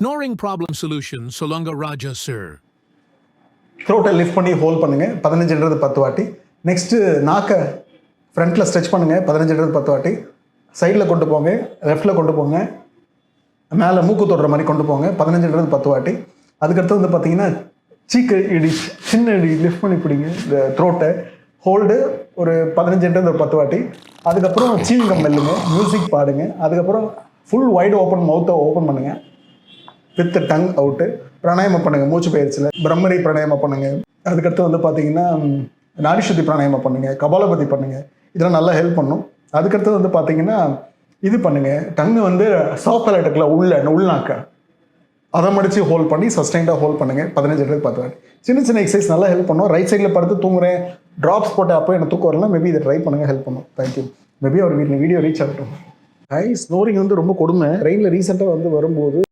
Snoring problem solution, Solanga Raja, sir. த்ரோட்டை lift பண்ணி hold பண்ணுங்கள் 15ன்றது 10 வாட்டி. நெக்ஸ்ட்டு நாக்கை ஃப்ரண்ட்டில் ஸ்ட்ரெச் பண்ணுங்கள் 15ன்றது 10 வாட்டி. சைடில் கொண்டு போங்க, லெஃப்ட்டில் கொண்டு போங்க, மேலே மூக்கு தொடுற மாதிரி கொண்டு போங்க 15ன்றது 10 வாட்டி. அதுக்கடுத்து வந்து பார்த்தீங்கன்னா சீக்கு இடி, சின்ன இடி லிஃப்ட் பண்ணி பிடிங்க இந்த த்ரோட்டை ஹோல்டு ஒரு 15ன்றது ஒரு 10 வாட்டி. அதுக்கப்புறம் சீவிங்கம் மெல்லுங்க, மியூசிக் பாடுங்க. அதுக்கப்புறம் ஃபுல் வைடு ஓப்பன் மவுத்தை ஓப்பன் பண்ணுங்கள் வித் டங் அவுட்டு. பிராணாயாமம் பண்ணுங்கள் மூச்சு பயிற்சியில், பிரம்மரி பிராணாயாமம் பண்ணுங்கள். அதுக்கடுத்து வந்து பார்த்தீங்கன்னா நாடிசுத்தி பிராணாயாமம் பண்ணுங்கள், கபாலபதி பண்ணுங்கள். இதெல்லாம் நல்லா ஹெல்ப் பண்ணும். அதுக்கடுத்து வந்து பார்த்தீங்கன்னா இது பண்ணுங்கள், டங்கு வந்து சாஃப்ட் பலேட்டுக்குள்ள உள்நாக்க அதை மடித்து ஹோல்ட் பண்ணி சஸ்டைண்டாக ஹோல்ட் பண்ணுங்கள் 15ன்றது 10 வாட்டி. சின்ன சின்ன எக்ஸசைஸ் நல்லா ஹெல்ப் பண்ணும். ரைட் சைடில் படுத்து தூங்குறேன், ட்ராப்ஸ் போட்டு அப்போ எனக்கு தூக்கம் வரலாம், மேபி இதை ட்ரை பண்ணுங்கள், ஹெல்ப் பண்ணும். தேங்க்யூ. மேபி அவர் வீட்டில் வீடியோ ரீச் ஆகட்டும். ஸ்னோரிங் வந்து ரொம்ப கொடுமை. ட்ரெயினில் ரீசெண்டாக வந்து வரும்போது